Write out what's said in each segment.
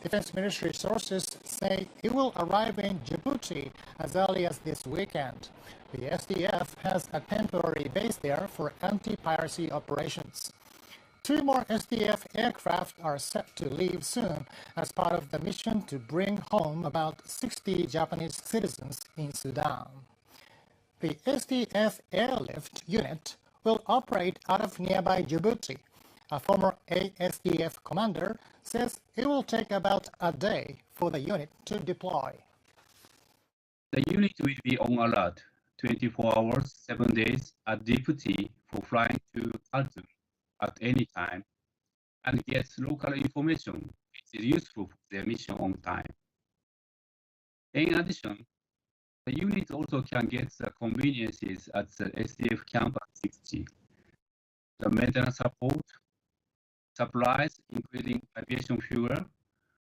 Defense Ministry sources say it will arrive in Djibouti as early as this weekend. The SDF has a temporary base there for anti-piracy operations. 2 more SDF aircraft are set to leave soon as part of the mission to bring home about 60 Japanese citizens in Sudan. The SDF airlift unit will operate out of nearby Djibouti. A former ASDF commander says it will take about a day for the unit to deploy. The unit will be on alert 24 hours, 7 days at Djibouti for flying to Khartoum at any time and gets local information which is useful for their mission on time. In addition, the unit also can get the conveniences at the SDF camp at 60. The maintenance support, supplies, including aviation fuel,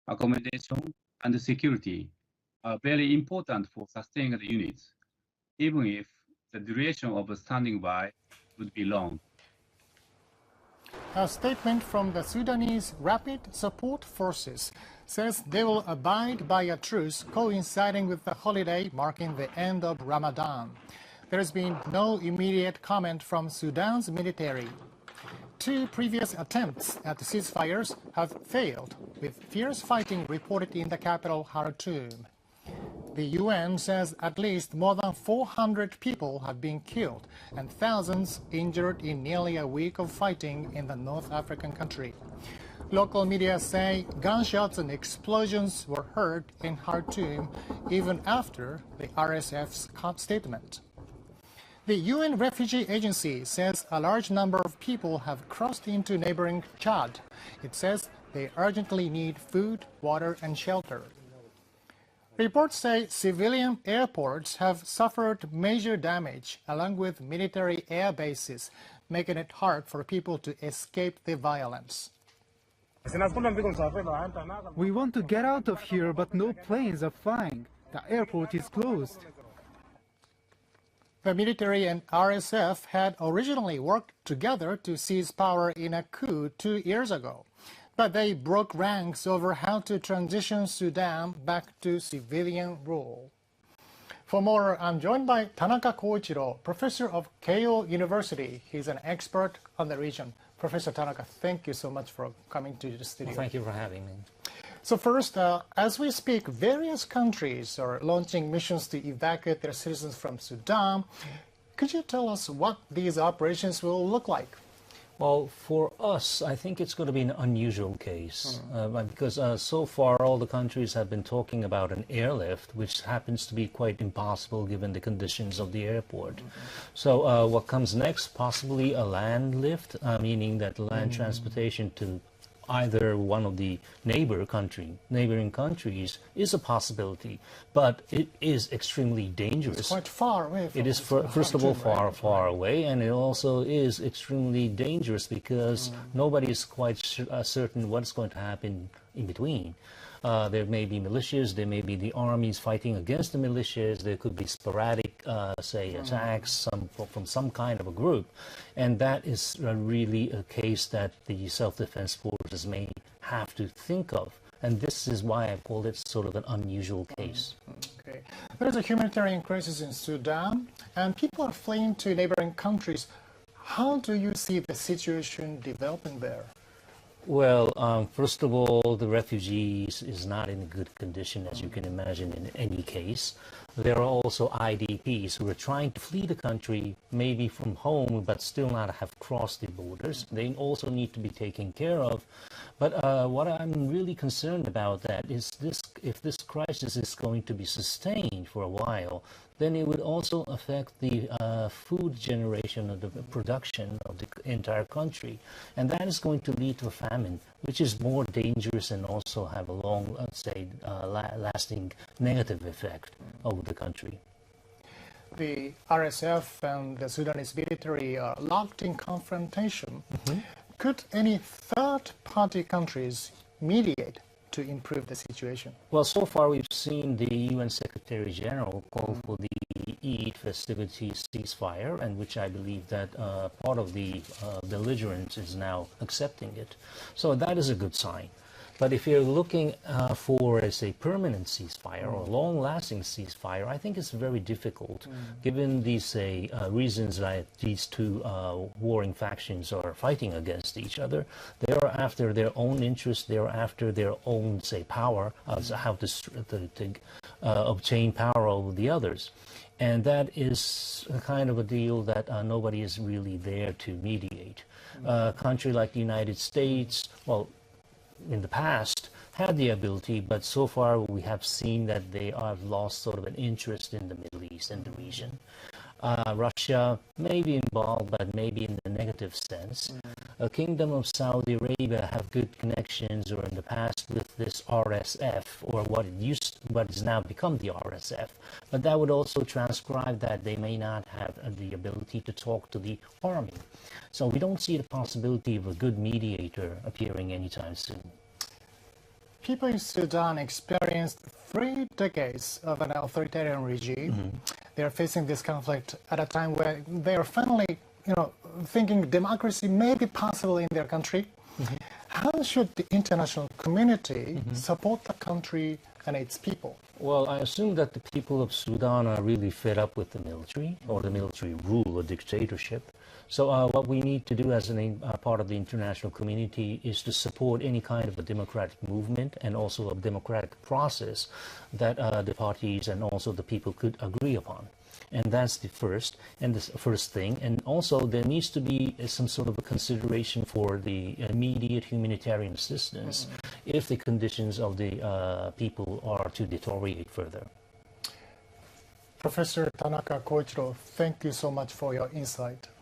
accommodation, and security, are very important for sustaining the units, even if the duration of standing by would be long. A statement from the Sudanese Rapid Support Forces says they will abide by a truce coinciding with the holiday marking the end of Ramadan. There has been no immediate comment from Sudan's military. 2 previous attempts at ceasefires have failed, with fierce fighting reported in the capital Khartoum. The UN says at least more than 400 people have been killed and thousands injured in nearly a week of fighting in the North African country. Local media say gunshots and explosions were heard in Khartoum even after the RSF's statement. The UN Refugee Agency says a large number of people have crossed into neighboring Chad. It says they urgently need food, water, and shelter. Reports say civilian airports have suffered major damage, along with military air bases, making it hard for people to escape the violence. We want to get out of here, but no planes are flying. The airport is closed. The military and RSF had originally worked together to seize power in a coup 2 years ago, but they broke ranks over how to transition Sudan back to civilian rule. For more, I'm joined by Tanaka Koichiro, professor of Keio University. He's an expert on the region. Professor Tanaka, thank you so much for coming to the studio. Well, thank you for having me. So first, as we speak, various countries are launching missions to evacuate their citizens from Sudan. Could you tell us what these operations will look like? Well, for us, I think it's going to be an unusual case because so far all the countries have been talking about an airlift, which happens to be quite impossible given the conditions of the airport. So what comes next? Possibly a land lift, meaning that land transportation to either one of the neighboring countries is a possibility, but it is extremely dangerous. It's quite far away. It is, first of all, far away, and it also is extremely dangerous because nobody is quite certain what's going to happen in between. There may be militias, there may be the armies fighting against the militias, there could be sporadic, say, attacks from some kind of a group. And that is really a case that the self-defense forces may have to think of. And this is why I called it sort of an unusual case. Okay. There's a humanitarian crisis in Sudan, and people are fleeing to neighboring countries. How do you see the situation developing there? Well, first of all, the refugees is not in good condition, as you can imagine, in any case. There are also IDPs who are trying to flee the country, maybe from home, but still not have crossed the borders. They also need to be taken care of. But what I'm really concerned about that is if this crisis is going to be sustained for a while, then it would also affect the food generation of the production of the entire country. And that is going to lead to a famine, which is more dangerous and also have a long, let's say, lasting negative effect over the country. The RSF and the Sudanese military are locked in confrontation. Could any third-party countries mediate to improve the situation? Well, so far we've seen the UN Secretary General call for the Eid festivities ceasefire, and which I believe that part of the belligerents is now accepting it. So that is a good sign. But if you're looking for, say, permanent ceasefire or long-lasting ceasefire, I think it's very difficult, given these, say, reasons that these two warring factions are fighting against each other. They are after their own interests. They are after their own, say, power, how to obtain power over the others. And that is a kind of a deal that nobody is really there to mediate. A country like the United States, well, in the past, had the ability, but so far we have seen that they have lost sort of an interest in the Middle East and the region. Russia may be involved, but maybe in the negative sense. A Kingdom of Saudi Arabia have good connections, or in the past, with this RSF, or what is now become the RSF. But that would also transcribe that they may not have the ability to talk to the army. So we don't see the possibility of a good mediator appearing anytime soon. People in Sudan experienced 3 decades of an authoritarian regime. They are facing this conflict at a time where they are finally, thinking democracy may be possible in their country. How should the international community support the country and its people? Well, I assume that the people of Sudan are really fed up with the military, or the military rule or dictatorship. So what we need to do as a part of the international community is to support any kind of a democratic movement and also a democratic process that the parties and also the people could agree upon. And that's the first thing. And also there needs to be some sort of a consideration for the immediate humanitarian assistance if the conditions of the people are to deteriorate further. Professor Tanaka Koichiro, thank you so much for your insight.